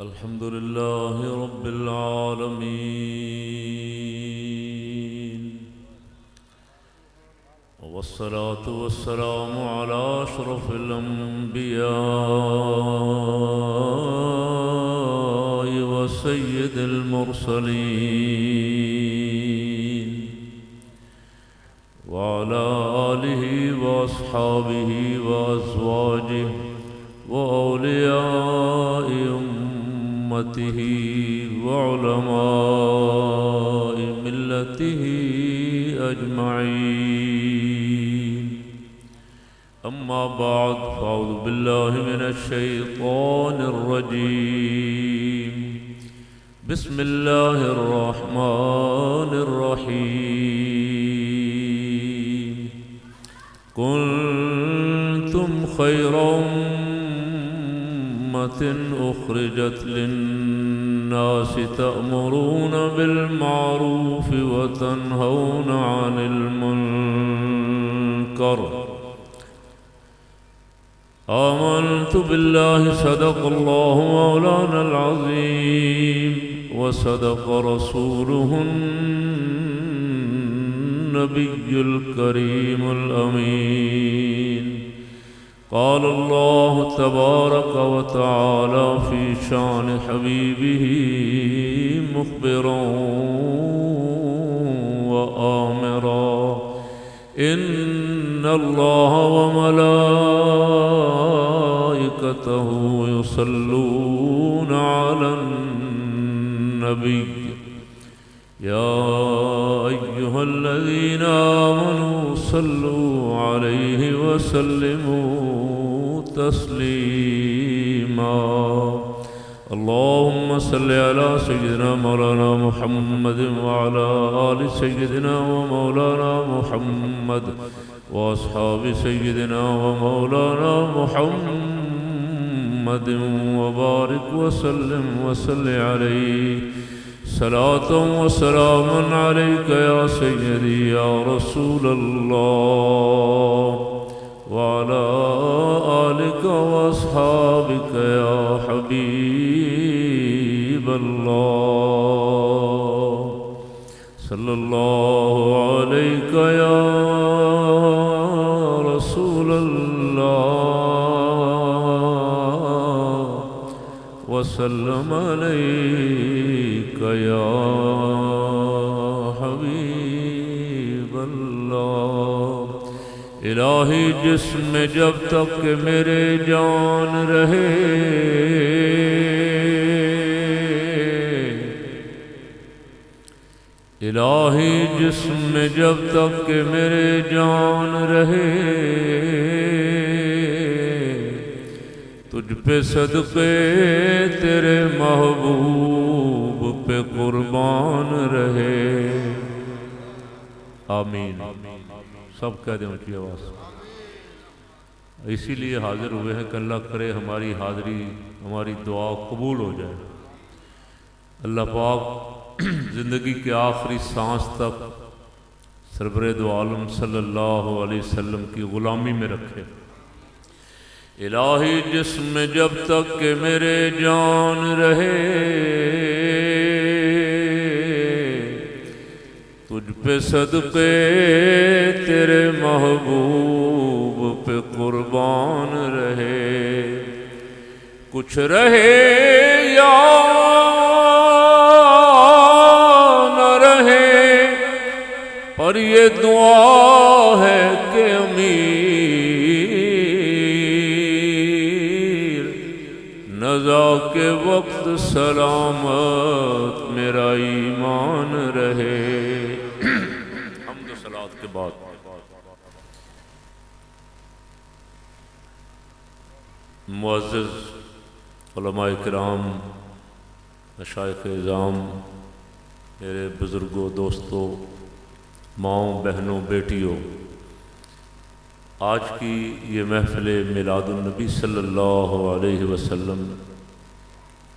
الحمد لله رب العالمين، والصلاة والسلام على أشرف الأنبياء وسيد المرسلين، وعلى آله وأصحابه وأزواجه وأولياء أمته وعلماء ملته أجمعين. أما بعد، فأعوذ بالله من الشيطان الرجيم. بسم الله الرحمن الرحيم. كنتم خير أخرجت للناس تأمرون بالمعروف وتنهون عن المنكر. آمنت بالله، صدق الله مولانا العظيم، وصدق رسوله النبي الكريم الأمين. قال الله تبارك وتعالى في شان حبيبه مخبرا وآمرا: إن الله وملائكته يصلون على النبي يا أيها الذين آمنوا صلوا عليه وسلموا تسليما. اللهم صل على سيدنا مولانا محمد وعلى آل سيدنا ومولانا محمد وأصحاب سيدنا ومولانا محمد وبارك وسلم وصل عليه صلاة وسلام عليك يا سيدي يا رسول الله، وعلى آلك وأصحابك يا حبيب الله. صلى الله عليك يا رسول الله، وسلم عليك يا حبیب اللہ. الہی جسم جب تک کہ میرے جان رہے، الہی جسم جب تک کہ میرے جان رہے، تجھ پہ صدقے تیرے محبوب پہ قربان رہے. آمین. سب کہہ دیں اونچی آواز. اسی لیے حاضر ہوئے ہیں کہ اللہ کرے ہماری حاضری، ہماری دعا قبول ہو جائے. اللہ پاک زندگی کے آخری سانس تک سرور دو عالم صلی اللہ علیہ وسلم کی غلامی میں رکھے. الہی جسم جب تک کہ میرے جان رہے، تجھ پہ صدقے تیرے محبوب پہ قربان رہے. کچھ رہے یا نہ رہے، پر یہ دعا ہے کہ نزا کے وقت سلامت میرا ایمان رہے. حمد و صلوات کے بعد معزز علماء کرام، مشائخ اعظام، میرے بزرگوں، دوستوں، ماؤں، بہنوں، بیٹیوں، آج کی یہ محفل میلاد النبی صلی اللہ علیہ وسلم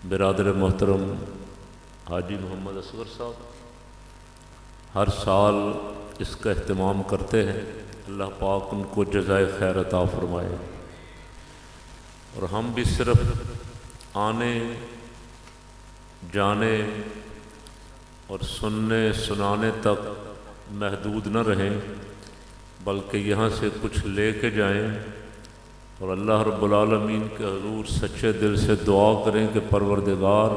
برادر محترم حاجی محمد اصغر صاحب ہر سال اس کا اہتمام کرتے ہیں. اللہ پاک ان کو جزائے خیر عطا فرمائے. اور ہم بھی صرف آنے جانے اور سننے سنانے تک محدود نہ رہیں، بلکہ یہاں سے کچھ لے کے جائیں اور اللہ رب العالمین کے حضور سچے دل سے دعا کریں کہ پروردگار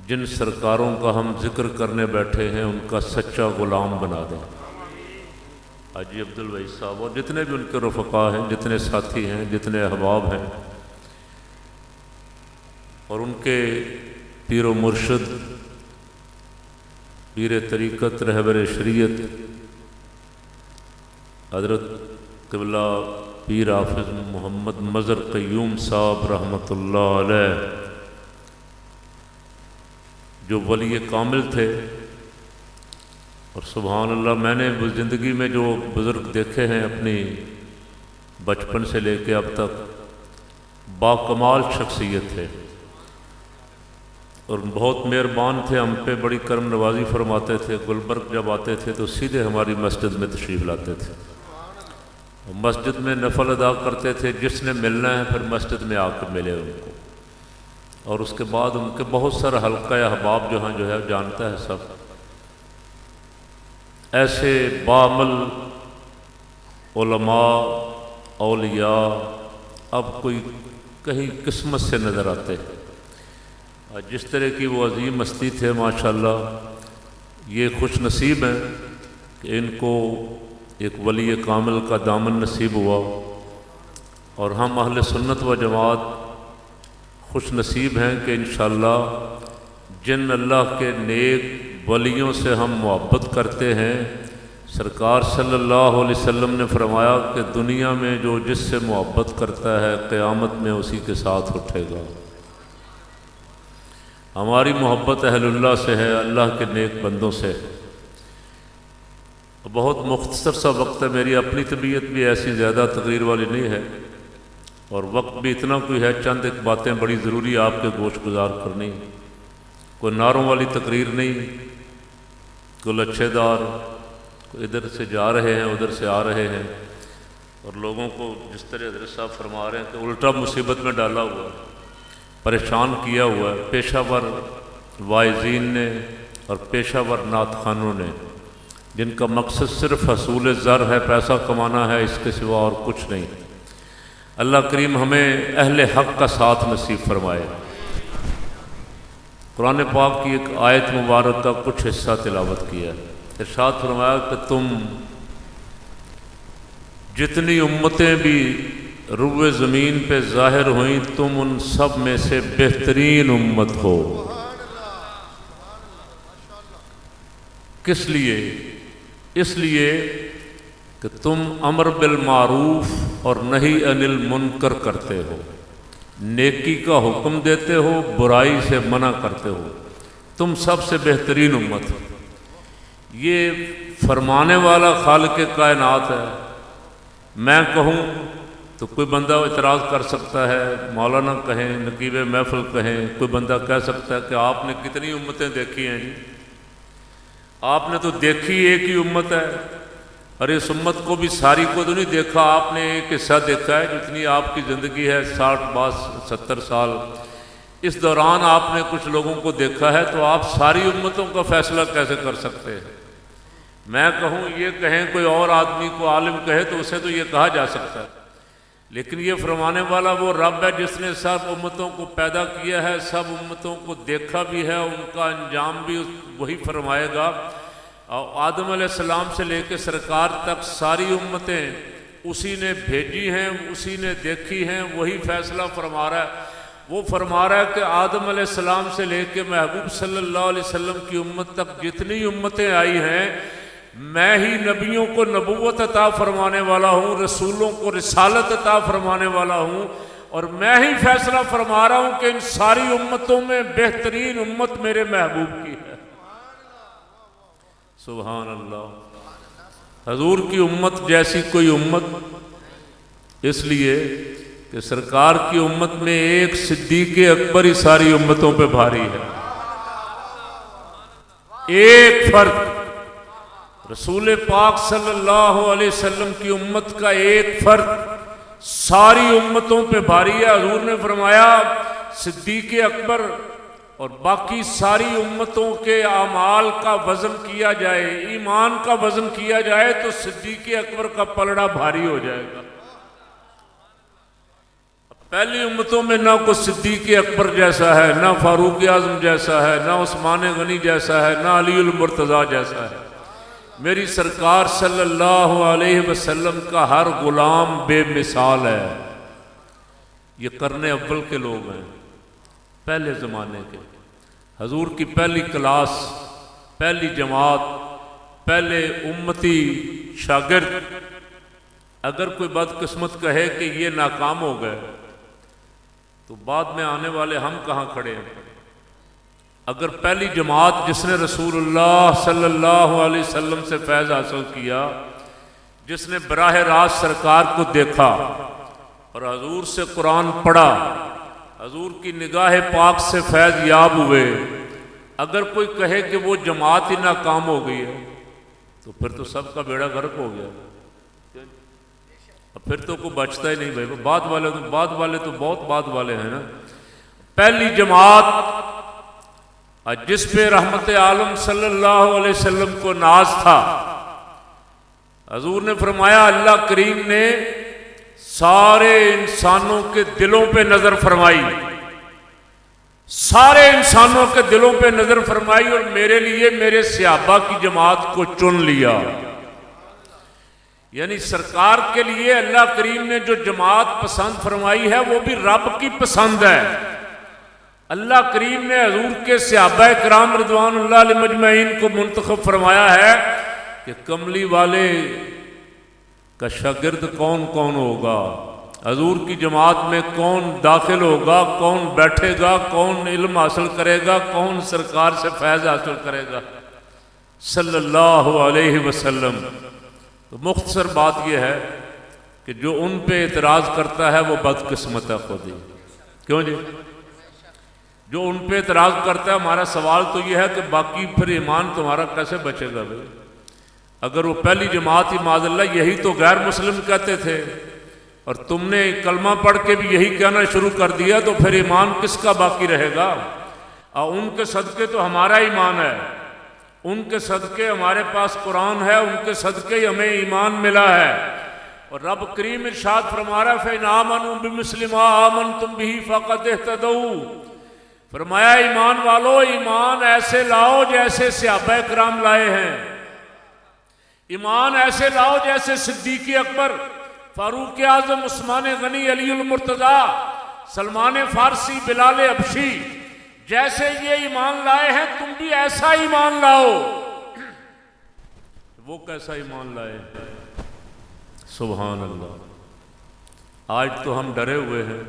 جن سرکاروں کا ہم ذکر کرنے بیٹھے ہیں ان کا سچا غلام بنا دیں۔ حاجی عبدالوہی صاحب اور جتنے بھی ان کے رفقا ہیں، جتنے ساتھی ہیں، جتنے احباب ہیں، اور ان کے پیر و مرشد، پیر طریقت، رہبر شریعت حضرت قبلہ پیر حافظ محمد مظہر قیوم صاحب رحمۃ اللہ علیہ، جو ولی کامل تھے۔ اور سبحان اللہ، میں نے زندگی میں جو بزرگ دیکھے ہیں اپنی بچپن سے لے کے اب تک، باکمال شخصیت تھے اور بہت مہربان تھے، ہم پہ بڑی کرم نوازی فرماتے تھے۔ گلبرگ جب آتے تھے تو سیدھے ہماری مسجد میں تشریف لاتے تھے، مسجد میں نفل ادا کرتے تھے، جس نے ملنا ہے پھر مسجد میں آ کے ملے ان کو۔ اور اس کے بعد ان کے بہت سارے حلقہ احباب جو ہیں، جو ہے جانتا ہے سب، ایسے بعمل علماء اولیاء اب کوئی کہیں قسمت سے نظر آتے ہیں۔ جس طرح کی وہ عظیم ہستی تھے، ماشاءاللہ یہ خوش نصیب ہیں کہ ان کو ایک ولی کامل کا دامن نصیب ہوا، اور ہم اہل سنت و جماعت خوش نصیب ہیں کہ انشاءاللہ جن اللہ کے نیک ولیوں سے ہم محبت کرتے ہیں، سرکار صلی اللہ علیہ وسلم نے فرمایا کہ دنیا میں جو جس سے محبت کرتا ہے قیامت میں اسی کے ساتھ اٹھے گا۔ ہماری محبت اہل اللہ سے ہے، اللہ کے نیک بندوں سے۔ بہت مختصر سا وقت ہے، میری اپنی طبیعت بھی ایسی زیادہ تقریر والی نہیں ہے، اور وقت بھی اتنا کوئی ہے، چند ایک باتیں بڑی ضروری آپ کے گوش گزار کرنی، کوئی نعروں والی تقریر نہیں، کوئی لچھے دار، کوئی ادھر سے جا رہے ہیں ادھر سے آ رہے ہیں، اور لوگوں کو جس طرح حضرت صاحب فرما رہے ہیں کہ الٹا مصیبت میں ڈالا ہوا ہے، پریشان کیا ہوا ہے پیشہ ور واعظین نے اور پیشہ ور نعت خوانوں نے، جن کا مقصد صرف حصول زر ہے، پیسہ کمانا ہے، اس کے سوا اور کچھ نہیں۔ اللہ کریم ہمیں اہل حق کا ساتھ نصیب فرمائے۔ قرآن پاک کی ایک آیت مبارک کا کچھ حصہ تلاوت کیا ہے، ارشاد فرمایا کہ تم جتنی امتیں بھی روئے زمین پہ ظاہر ہوئیں، تم ان سب میں سے بہترین امت ہو۔ کس لیے؟ اس لیے کہ تم امر بالمعروف اور نہی عن المنکر کرتے ہو، نیکی کا حکم دیتے ہو، برائی سے منع کرتے ہو، تم سب سے بہترین امت ہو۔ یہ فرمانے والا خالق کائنات ہے۔ میں کہوں تو کوئی بندہ اعتراض کر سکتا ہے، مولانا کہیں، نقیب محفل کہیں، کوئی بندہ کہہ سکتا ہے کہ آپ نے کتنی امتیں دیکھی ہیں جی؟ آپ نے تو دیکھی ایک ہی امت ہے، اور اس امت کو بھی ساری کو تو نہیں دیکھا، آپ نے ایک حصہ دیکھا ہے، جتنی آپ کی زندگی ہے 60 70 سال، اس دوران آپ نے کچھ لوگوں کو دیکھا ہے، تو آپ ساری امتوں کا فیصلہ کیسے کر سکتے ہیں؟ میں کہوں، یہ کہیں کوئی اور آدمی کو عالم کہے تو اسے تو یہ کہا جا سکتا ہے، لیکن یہ فرمانے والا وہ رب ہے جس نے سب امتوں کو پیدا کیا ہے، سب امتوں کو دیکھا بھی ہے، ان کا انجام بھی وہی فرمائے گا۔ اور آدم علیہ السلام سے لے کے سرکار تک ساری امتیں اسی نے بھیجی ہیں، اسی نے دیکھی ہیں، وہی فیصلہ فرما رہا ہے۔ وہ فرما رہا ہے کہ آدم علیہ السلام سے لے کے محبوب صلی اللہ علیہ وسلم کی امت تک جتنی امتیں آئی ہیں، میں ہی نبیوں کو نبوت عطا فرمانے والا ہوں، رسولوں کو رسالت عطا فرمانے والا ہوں، اور میں ہی فیصلہ فرما رہا ہوں کہ ان ساری امتوں میں بہترین امت میرے محبوب کی ہے۔ سبحان اللہ۔ حضور کی امت جیسی کوئی امت، اس لیے کہ سرکار کی امت میں ایک صدیق اکبر ہی ساری امتوں پہ بھاری ہے، ایک فرد رسول پاک صلی اللہ علیہ وسلم کی امت کا ایک فرد ساری امتوں پہ بھاری ہے۔ حضور نے فرمایا صدیق اکبر اور باقی ساری امتوں کے اعمال کا وزن کیا جائے، ایمان کا وزن کیا جائے تو صدیق اکبر کا پلڑا بھاری ہو جائے گا۔ پہلی امتوں میں نہ کوئی صدیق اکبر جیسا ہے، نہ فاروق اعظم جیسا ہے، نہ عثمان غنی جیسا ہے، نہ علی المرتضیٰ جیسا ہے۔ میری سرکار صلی اللہ علیہ وسلم کا ہر غلام بے مثال ہے۔ یہ قرن اول کے لوگ ہیں، پہلے زمانے کے، حضور کی پہلی کلاس، پہلی جماعت، پہلے امتی شاگرد۔ اگر کوئی بدقسمت کہے کہ یہ ناکام ہو گئے تو بعد میں آنے والے ہم کہاں کھڑے ہیں؟ اگر پہلی جماعت جس نے رسول اللہ صلی اللہ علیہ وسلم سے فیض حاصل کیا، جس نے براہ راست سرکار کو دیکھا اور حضور سے قرآن پڑھا، حضور کی نگاہ پاک سے فیض یاب ہوئے، اگر کوئی کہے کہ وہ جماعت ہی ناکام ہو گئی ہے تو پھر تو سب کا بیڑا غرق ہو گیا، پھر تو کوئی بچتا ہی نہیں۔ بھائی بعد والے تو بہت بعد والے ہیں نا۔ پہلی جماعت جس پہ رحمت عالم صلی اللہ علیہ وسلم کو ناز تھا، حضور نے فرمایا اللہ کریم نے سارے انسانوں کے دلوں پہ نظر فرمائی، سارے انسانوں کے دلوں پہ نظر فرمائی اور میرے لیے میرے صحابہ کی جماعت کو چن لیا۔ یعنی سرکار کے لیے اللہ کریم نے جو جماعت پسند فرمائی ہے وہ بھی رب کی پسند ہے۔ اللہ کریم نے حضور کے صحابہ کرام رضوان اللہ علیہ مجمعین کو منتخب فرمایا ہے کہ کملی والے کا شاگرد کون کون ہوگا، حضور کی جماعت میں کون داخل ہوگا، کون بیٹھے گا، کون علم حاصل کرے گا، کون سرکار سے فیض حاصل کرے گا صلی اللہ علیہ وسلم۔ تو مختصر بات یہ ہے کہ جو ان پہ اعتراض کرتا ہے وہ بدقسمت ہے خود ہی۔ کیوں جی؟ جو ان پہ اعتراض کرتا ہے، ہمارا سوال تو یہ ہے کہ باقی پھر ایمان تمہارا کیسے بچے گا بھائی؟ اگر وہ پہلی جماعت ہی معاذ اللہ یہی تو غیر مسلم کہتے تھے اور تم نے کلمہ پڑھ کے بھی یہی کہنا شروع کر دیا تو پھر ایمان کس کا باقی رہے گا؟ اور ان کے صدقے تو ہمارا ایمان ہے، ان کے صدقے ہمارے پاس قرآن ہے، ان کے صدقے ہی ہمیں ایمان ملا ہے۔ اور رب کریم ارشاد فرما رہا ہے فَإِنْ آمَنُوا بِمِثْلِ مَا آمَنْتُمْ بِهِ فَقَدِ اهْتَدَوْا۔ فرمایا ایمان والو، ایمان ایسے لاؤ جیسے صحابہ کرام لائے ہیں، ایمان ایسے لاؤ جیسے صدیق اکبر، فاروق اعظم، عثمان غنی، علی المرتضیٰ، سلمان فارسی، بلال حبشی، جیسے یہ ایمان لائے ہیں تم بھی ایسا ایمان لاؤ۔ وہ کیسا ایمان لائے؟ سبحان اللہ۔ آج تو ہم ڈرے ہوئے ہیں،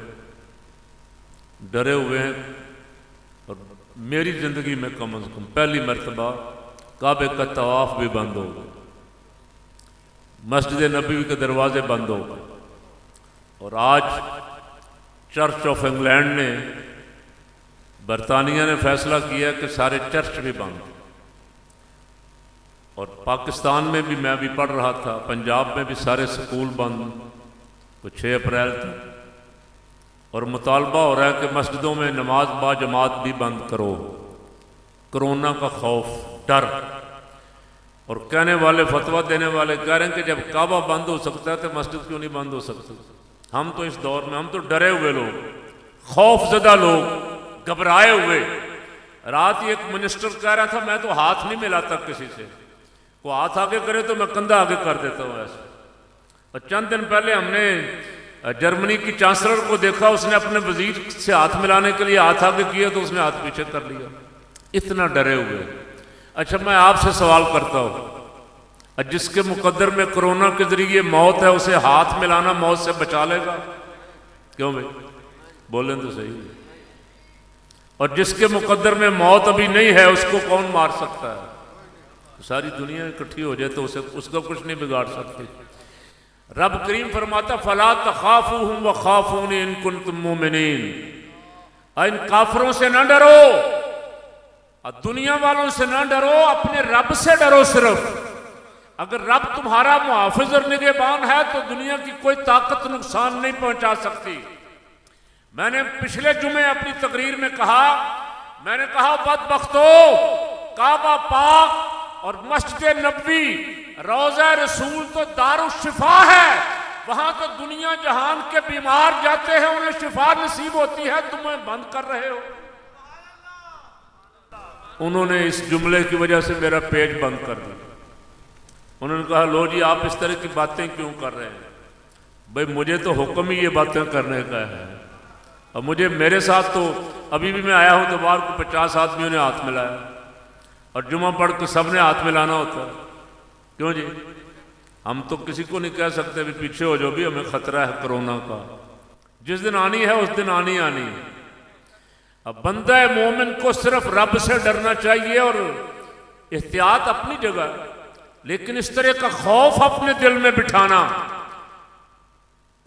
اور میری زندگی میں کم از کم پہلی مرتبہ کعبے کا طواف بھی بند ہو گیا، مسجد نبوی کے دروازے بند ہو گئے، اور آج چرچ آف انگلینڈ نے، برطانیہ نے فیصلہ کیا کہ سارے چرچ بھی بند، اور پاکستان میں بھی میں بھی پڑھ رہا تھا، پنجاب میں بھی سارے سکول بند، تو 6 اپریل تک، اور مطالبہ ہو رہا ہے کہ مسجدوں میں نماز با جماعت بھی بند کرو، کرونا کا خوف، ڈر۔ اور کہنے والے، فتویٰ دینے والے کہہ رہے ہیں کہ جب کعبہ بند ہو سکتا ہے تو مسجد کیوں نہیں بند ہو سکتی؟ ہم تو اس دور میں، ہم تو ڈرے ہوئے لوگ، خوف زدہ لوگ، گھبرائے ہوئے۔ رات ہی ایک منسٹر کہہ رہا تھا میں تو ہاتھ نہیں ملاتا کسی سے، وہ ہاتھ آگے کرے تو میں کندھا آگے کر دیتا ہوں ایسے۔ اور چند دن پہلے ہم نے جرمنی کی چانسلر کو دیکھا، اس نے اپنے وزیر سے ہاتھ ملانے کے لیے ہاتھ آگے کیا تو اس نے ہاتھ پیچھے کر لیا، اتنا ڈرے ہوئے۔ اچھا میں آپ سے سوال کرتا ہوں، جس کے مقدر میں کرونا کے ذریعے موت ہے اسے ہاتھ ملانا موت سے بچا لے گا؟ کیوں بھائی بولیں تو صحیح۔ اور جس کے مقدر میں موت ابھی نہیں ہے اس کو کون مار سکتا ہے؟ ساری دنیا اکٹھی ہو جائے تو اس کا کچھ نہیں بگاڑ سکتی۔ رب کریم فرماتا فَلَا تَخَافُوهُمْ وَخَافُونِ إِن كُنتُم مُؤْمِنِينَ، ان کافروں سے نہ ڈرو، دنیا والوں سے نہ ڈرو، اپنے رب سے ڈرو صرف۔ اگر رب تمہارا محافظ اور نگہبان ہے تو دنیا کی کوئی طاقت نقصان نہیں پہنچا سکتی۔ میں نے پچھلے جمعے اپنی تقریر میں کہا میں نے کہا بدبختو، کعبہ پاک اور مسجد نبوی روضہ رسول تو دار الشفا ہے، وہاں تو دنیا جہان کے بیمار جاتے ہیں انہیں شفا نصیب ہوتی ہے، تمہیں بند کر رہے ہو۔ انہوں نے اس جملے کی وجہ سے میرا پیج بند کر دیا۔ انہوں نے کہا لو جی آپ اس طرح کی باتیں کیوں کر رہے ہیں؟ بھئی مجھے تو حکم ہی یہ باتیں کرنے کا ہے، اور مجھے میرے ساتھ تو ابھی بھی میں آیا ہوں تو باہر کو 50 آدمیوں نے ہاتھ ملایا، اور جمعہ پڑھ کے سب نے ہاتھ ملانا ہوتا ہے، کیوں جی؟ ہم تو کسی کو نہیں کہہ سکتے بھی پیچھے ہو جو، بھی ہمیں خطرہ ہے کرونا کا، جس دن آنی ہے اس دن آنی ہے۔ اب بندہ مومن کو صرف رب سے ڈرنا چاہیے اور احتیاط اپنی جگہ، لیکن اس طرح کا خوف اپنے دل میں بٹھانا،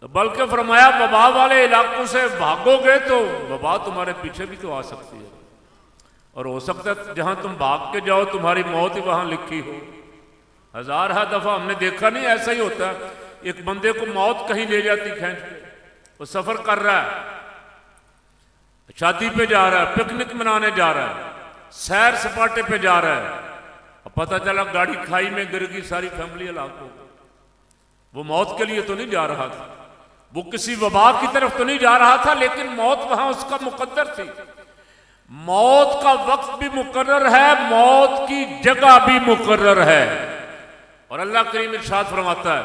بلکہ فرمایا وبا والے علاقوں سے بھاگو گے تو وبا تمہارے پیچھے بھی تو آ سکتی ہے، اور ہو سکتا ہے جہاں تم بھاگ کے جاؤ تمہاری موت ہی وہاں لکھی ہو۔ ہزارہ دفعہ ہم نے دیکھا نہیں ایسا ہی ہوتا ہے، ایک بندے کو موت کہیں لے جاتی کھینچ کے، وہ سفر کر رہا ہے، شادی پہ جا رہا ہے، پکنک منانے جا رہا ہے، سیر سپاٹے پہ جا رہا ہے، اب پتہ چلا گاڑی کھائی میں گر گئی، ساری فیملی ہلاک ہو گئی۔ وہ موت کے لیے تو نہیں جا رہا تھا، وہ کسی وبا کی طرف تو نہیں جا رہا تھا، لیکن موت وہاں اس کا مقدر تھی۔ موت کا وقت بھی مقرر ہے، موت کی جگہ بھی مقرر ہے، اور اللہ کریم ارشاد فرماتا ہے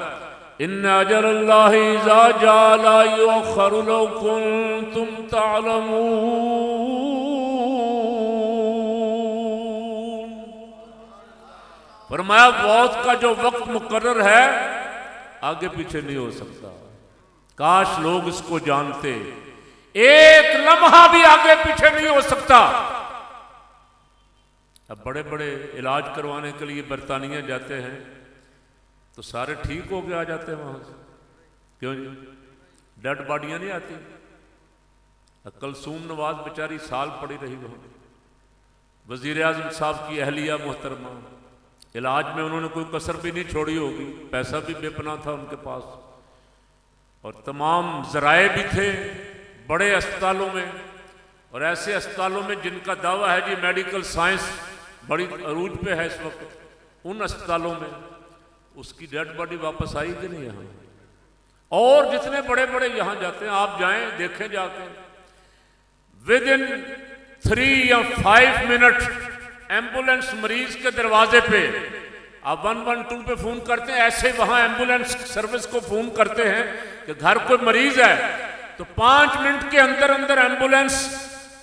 ان اجل اللہ اذا جاء لا یؤخر لو کنتم تعلمون۔ فرمایا موت کا جو وقت مقرر ہے آگے پیچھے نہیں ہو سکتا، کاش لوگ اس کو جانتے، ایک لمحہ بھی آگے پیچھے نہیں ہو سکتا۔ اب بڑے بڑے علاج کروانے کے لیے برطانیہ جاتے ہیں تو سارے ٹھیک ہو کے آ جاتے ہیں وہاں سے، کیوں جی؟ ڈیڈ باڈیاں نہیں آتی۔ کلثوم نواز بیچاری سال پڑی رہی وہاں، وزیر اعظم صاحب کی اہلیہ محترمہ، علاج میں انہوں نے کوئی کسر بھی نہیں چھوڑی ہوگی، پیسہ بھی بے پناہ تھا ان کے پاس، اور تمام ذرائع بھی تھے بڑے اسپتالوں میں، اور ایسے اسپتالوں میں جن کا دعویٰ ہے جی میڈیکل سائنس بڑی عروج پہ ہے اس وقت، ان اسپتالوں میں اس کی ڈیڈ باڈی واپس آئی کہ نہیں یہاں؟ اور جتنے بڑے بڑے یہاں جاتے ہیں، آپ جائیں دیکھیں جا کے، ودن 3 یا 5 منٹ ایمبولینس مریض کے دروازے پہ، آپ 112 پہ فون کرتے ہیں، ایسے وہاں ایمبولینس سروس کو فون کرتے ہیں کہ گھر کوئی مریض ہے تو 5 منٹ کے اندر اندر ایمبولینس،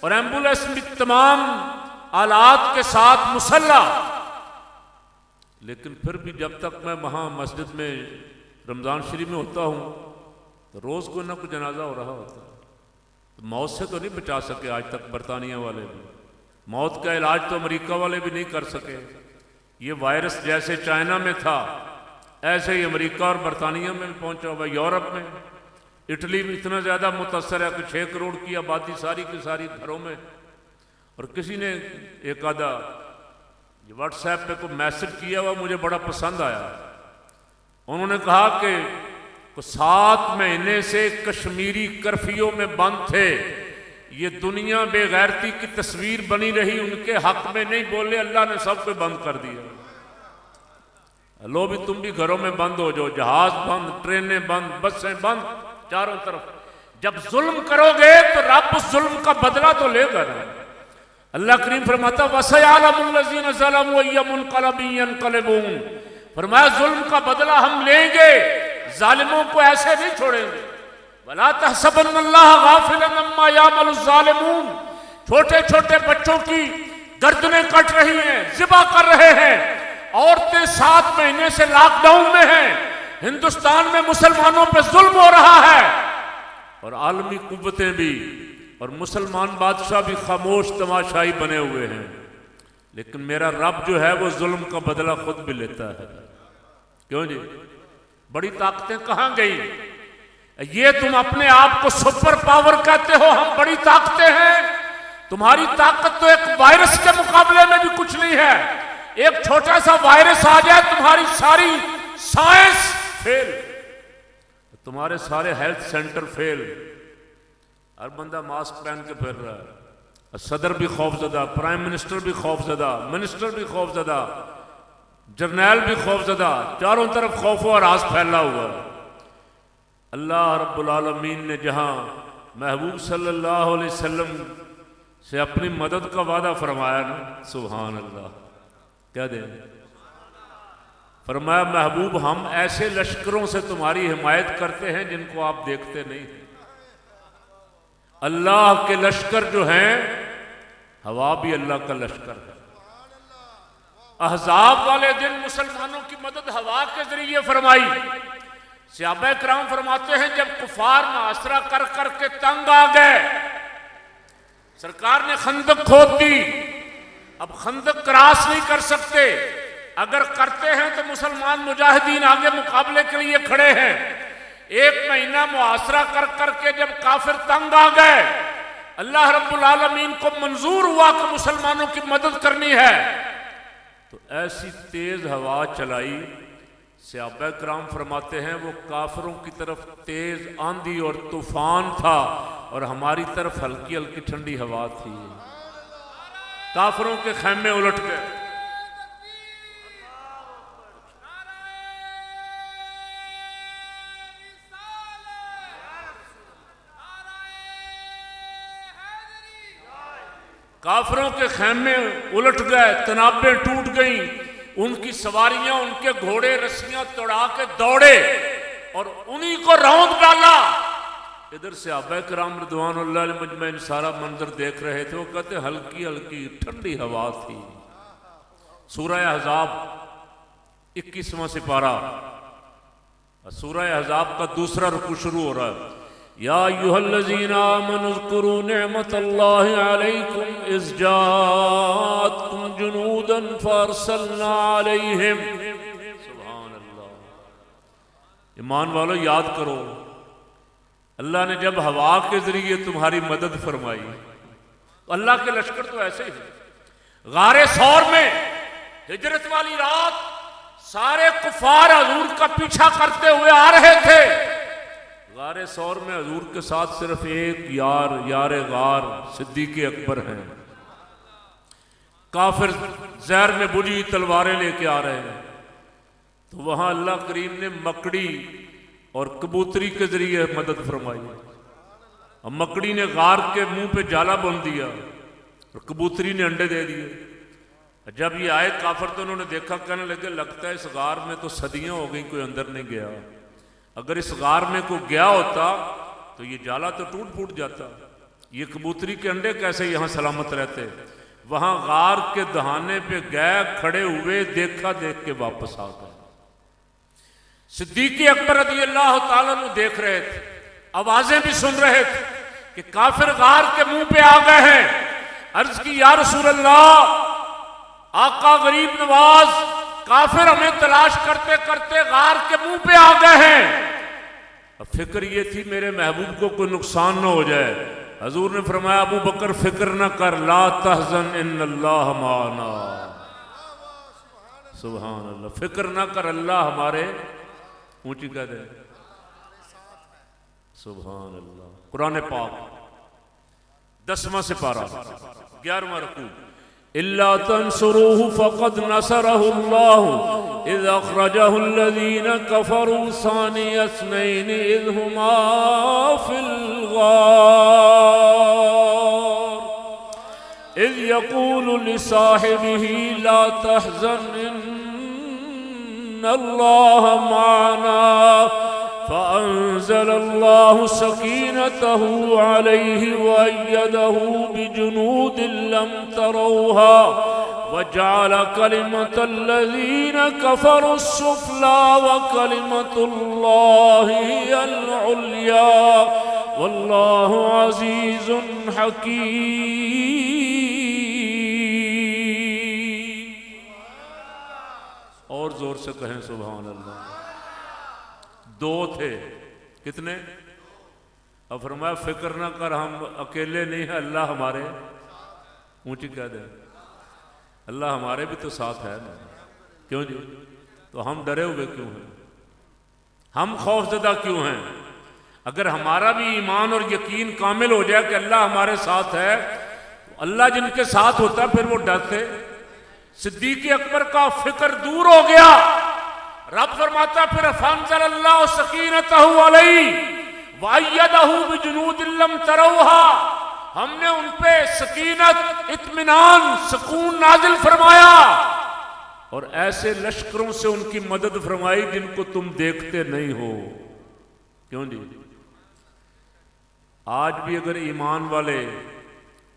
اور ایمبولینس بھی تمام آلات کے ساتھ مسلح۔ لیکن پھر بھی جب تک میں وہاں مسجد میں رمضان شریف میں ہوتا ہوں تو روز کوئی نہ کوئی جنازہ ہو رہا ہوتا ہے، تو موت سے تو نہیں بچا سکے آج تک برطانیہ والے بھی، موت کا علاج تو امریکہ والے بھی نہیں کر سکے۔ یہ وائرس جیسے چائنا میں تھا ایسے ہی امریکہ اور برطانیہ میں بھی پہنچا ہوا، یورپ میں، اٹلی میں اتنا زیادہ متاثر ہے کہ 6 کروڑ کی آبادی ساری کی ساری گھروں میں۔ اور کسی نے ایک آدھا یہ واٹس ایپ پہ کوئی میسج کیا ہوا مجھے بڑا پسند آیا، انہوں نے کہا کہ 7 مہینے سے کشمیری کرفیو میں بند تھے، یہ دنیا بے غیرتی کی تصویر بنی رہی، ان کے حق میں نہیں بولے، اللہ نے سب کو بند کر دیا۔ لو بھی تم بھی گھروں میں بند ہو جاؤ، جہاز بند، ٹرینیں بند، بسیں بند، چاروں طرف۔ جب ظلم کرو گے تو رب اس ظلم کا بدلہ تو لے گا نا۔ اللہ کریم فرماتا وَسَيَعْلَمُ الَّذِينَ ظَلَمُوا أَيَّ مُنْقَلَبٍ يَنْقَلِبُونَ، فرمایا ظلم کا بدلہ ہم لیں گے، ظالموں کو ایسے نہیں چھوڑیں گے۔ وَلَا تَحْسَبَنَّ اللَّهَ غَافِلًا عَمَّا يَعْمَلُ الظَّالِمُونَ، چھوٹے چھوٹے بچوں کی گردنیں کٹ رہی ہیں، ذبح کر رہے ہیں، عورتیں 7 مہینے سے لاک ڈاؤن میں ہیں، ہندوستان میں مسلمانوں پہ ظلم ہو رہا ہے، اور عالمی قوتیں بھی اور مسلمان بادشاہ بھی خاموش تماشائی بنے ہوئے ہیں، لیکن میرا رب جو ہے وہ ظلم کا بدلہ خود بھی لیتا ہے۔ کیوں جی؟ بڑی طاقتیں کہاں گئی؟ یہ تم اپنے آپ کو سپر پاور کہتے ہو، ہم بڑی طاقتیں ہیں، تمہاری طاقت تو ایک وائرس کے مقابلے میں بھی کچھ نہیں ہے۔ ایک چھوٹا سا وائرس آ جائے تمہاری ساری سائنس فیل، تمہارے سارے ہیلتھ سینٹر فیل، ہر بندہ ماسک پہن کے پھر رہا ہے، صدر بھی خوف زدہ، پرائم منسٹر بھی خوف زدہ، منسٹر بھی خوف زدہ، جرنیل بھی خوف زدہ، چاروں طرف خوف و ہراس پھیلا ہوا۔ اللہ رب العالمین نے جہاں محبوب صلی اللہ علیہ وسلم سے اپنی مدد کا وعدہ فرمایا نا، سبحان اللہ، کیا دیں، فرمایا محبوب ہم ایسے لشکروں سے تمہاری حمایت کرتے ہیں جن کو آپ دیکھتے نہیں ہیں۔ اللہ کے لشکر جو ہیں، ہوا بھی اللہ کا لشکر ہے۔ احزاب والے دن مسلمانوں کی مدد ہوا کے ذریعے فرمائی۔ صحابہ کرام فرماتے ہیں جب کفار محاصرہ کر کر کے تنگ آ گئے، سرکار نے خندق کھود دی، اب خندق کراس نہیں کر سکتے، اگر کرتے ہیں تو مسلمان مجاہدین آگے مقابلے کے لیے کھڑے ہیں۔ ایک مہینہ محاصرہ کر کر کے جب کافر تنگ آ گئے، اللہ رب العالمین کو منظور ہوا کہ مسلمانوں کی مدد کرنی ہے، تو ایسی تیز ہوا چلائی، صحابہ کرام فرماتے ہیں وہ کافروں کی طرف تیز آندھی اور طوفان تھا اور ہماری طرف ہلکی ہلکی ٹھنڈی ہوا تھی، کافروں کے خیمے الٹ گئے۔ کافروں کے خیمے الٹ گئے، تنابیں ٹوٹ گئیں، ان کی سواریاں، ان کے گھوڑے رسیاں توڑا کے دوڑے اور انہی کو روند ڈالا۔ ادھر صحابہ کرام رضوان اللہ علیہ مجمعین سارا منظر دیکھ رہے تھے، وہ کہتے ہلکی ہلکی ٹھنڈی ہوا تھی۔ سورہ احزاب 21واں سپارہ، سورہ احزاب کا دوسرا رکوع شروع ہو رہا ہے۔ یا ایھا الذین آمنوا اذکروا نعمت اللہ علیکم اذ جاءتکم جنودا فارسلنا علیہم، سبحان اللہ، ایمان والو یاد کرو اللہ نے جب ہوا کے ذریعے تمہاری مدد فرمائی، تو اللہ کے لشکر تو ایسے ہی۔ غار ثور میں ہجرت والی رات سارے کفار حضور کا پیچھا کرتے ہوئے آ رہے تھے، غار ثور میں حضور کے ساتھ صرف ایک یار غار صدیق اکبر ہیں، کافر زہر میں بجھی تلواریں لے کے آ رہے ہیں، تو وہاں اللہ کریم نے مکڑی اور کبوتری کے ذریعے مدد فرمائی، اور مکڑی نے غار کے منہ پہ جالا بن دیا اور کبوتری نے انڈے دے دیے۔ جب یہ آئے کافر تو انہوں نے دیکھا، کہنے لگے لگتا ہے اس غار میں تو صدیاں ہو گئیں کوئی اندر نہیں گیا، اگر اس غار میں کوئی گیا ہوتا تو یہ جالا تو ٹوٹ پھوٹ جاتا، یہ کبوتری کے انڈے کیسے یہاں سلامت رہتے۔ وہاں غار کے دہانے پہ گئے، کھڑے ہوئے، دیکھا، دیکھ کے واپس آ گئے۔ صدیق اکبر رضی اللہ تعالیٰ عنہ دیکھ رہے تھے، آوازیں بھی سن رہے تھے کہ کافر غار کے منہ پہ آ گئے ہیں۔ عرض کی یا رسول اللہ، آقا غریب نواز، کافر ہمیں تلاش کرتے کرتے غار کے منہ پہ آ گئے ہیں۔ اب فکر یہ تھی میرے محبوب کو کوئی نقصان نہ ہو جائے۔ حضور نے فرمایا ابو بکر فکر نہ کر، لا تحزن ان اللہ معنا، سبحان اللہ، فکر نہ کر اللہ ہمارے، اونچی کہہ دیں سبحان اللہ۔ قرآن پاک 10واں سپارہ 11واں رکوع، إلا تنصروه فقد نصره الله إذ أخرجه الذين كفروا ثاني اثنين إذ هما في الغار إذ يقول لصاحبه لا تحزن إن الله معنا فأنزل الله سكينته عليه وأيده بجنود لم تروها وجعل كلمة الذين كفروا السفلى وكلمة الله هي العليا والله عزيز حكيم۔ اور زور سے کہیں سبحان اللہ۔ دو تھے، کتنے؟ اب فرمایا فکر نہ کر، ہم اکیلے نہیں ہیں، اللہ ہمارے، اونچی کہہ دیں اللہ ہمارے بھی تو ساتھ ہے نا، کیوں جی؟ تو ہم ڈرے ہوئے کیوں ہیں؟ ہم خوف زدہ کیوں ہیں؟ اگر ہمارا بھی ایمان اور یقین کامل ہو جائے کہ اللہ ہمارے ساتھ ہے، تو اللہ جن کے ساتھ ہوتا پھر وہ ڈرتے. صدیق اکبر کا فکر دور ہو گیا. رب فرماتا پھر فانزل اللہ سکینتہ علیہ وایدہ بجنود لم تروها، ہم نے ان پہ سکینت، اطمینان، سکون نازل فرمایا اور ایسے لشکروں سے ان کی مدد فرمائی جن کو تم دیکھتے نہیں ہو. کیوں جی؟ آج بھی اگر ایمان والے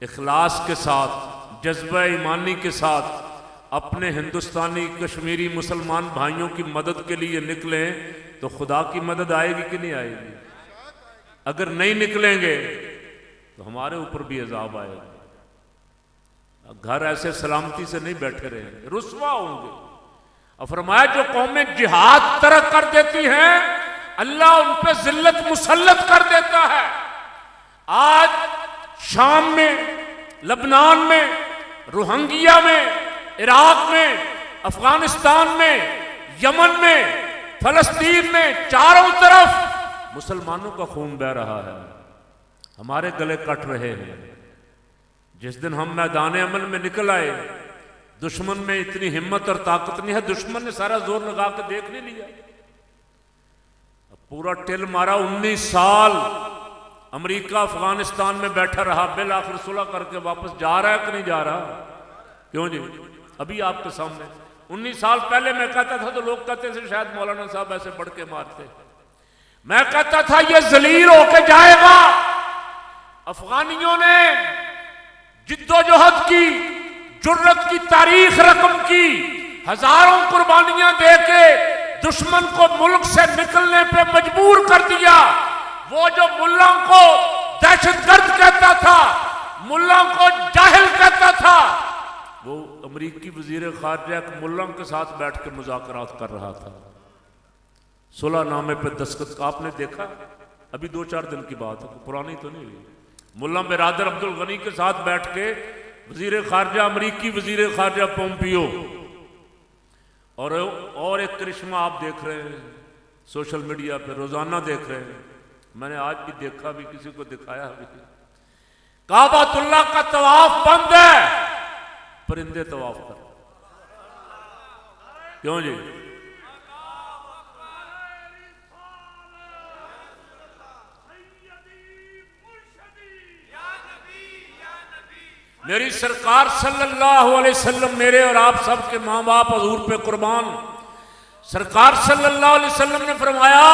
اخلاص کے ساتھ، جذبہ ایمانی کے ساتھ اپنے ہندوستانی کشمیری مسلمان بھائیوں کی مدد کے لیے نکلیں تو خدا کی مدد آئے گی کہ نہیں آئے گی؟ اگر نہیں نکلیں گے تو ہمارے اوپر بھی عذاب آئے گا. گھر ایسے سلامتی سے نہیں بیٹھے رہیں گے، رسوا ہوں گے. اور فرمایا جو قومیں جہاد ترک کر دیتی ہیں اللہ ان پہ ذلت مسلط کر دیتا ہے. آج شام میں، لبنان میں، روہنگیا میں، عراق میں، افغانستان میں، یمن میں، فلسطین میں، چاروں طرف مسلمانوں کا خون بہہ رہا ہے. ہمارے گلے کٹ رہے ہیں. جس دن ہم میدان عمل میں نکل آئے، دشمن میں اتنی ہمت اور طاقت نہیں ہے. دشمن نے سارا زور لگا کے دیکھ نہیں لیا، پورا ٹل مارا. 19 سال امریکہ افغانستان میں بیٹھا رہا، بالآخر صلح کر کے واپس جا رہا ہے کہ نہیں جا رہا؟ کیوں جی؟ ابھی آپ کے سامنے 19 سال پہلے میں کہتا تھا تو لوگ کہتے تھے شاید مولانا صاحب ایسے بڑھ کے مارتے. میں کہتا تھا یہ ذلیل ہو کے جائے گا. افغانیوں نے جد و جہد کی، جرت کی تاریخ رقم کی، ہزاروں قربانیاں دے کے دشمن کو ملک سے نکلنے پہ مجبور کر دیا. وہ جو ملا کو دہشت گرد کہتا تھا، ملا کو جاہل کہتا تھا، وہ امریکی وزیر خارجہ ایک ملا کے ساتھ بیٹھ کے مذاکرات کر رہا تھا. صلح نامے پہ دستخط آپ نے دیکھا؟ ابھی 2-4 دن کی بات ہے، پرانی تو نہیں ہوئی. ملا برادر عبد الغنی کے ساتھ بیٹھ کے وزیر خارجہ، امریکی وزیر خارجہ پومپیو، اور ایک کرشمہ آپ دیکھ رہے ہیں سوشل میڈیا پہ، روزانہ دیکھ رہے ہیں. میں نے آج بھی دیکھا، بھی کسی کو دکھایا بھی. کعبۃ اللہ کا طواف بند ہے، پرندے طواف کر. کیوں جی؟ میری سرکار صلی اللہ علیہ وسلم، میرے اور آپ سب کے ماں باپ حضور پہ قربان، سرکار صلی اللہ علیہ وسلم نے فرمایا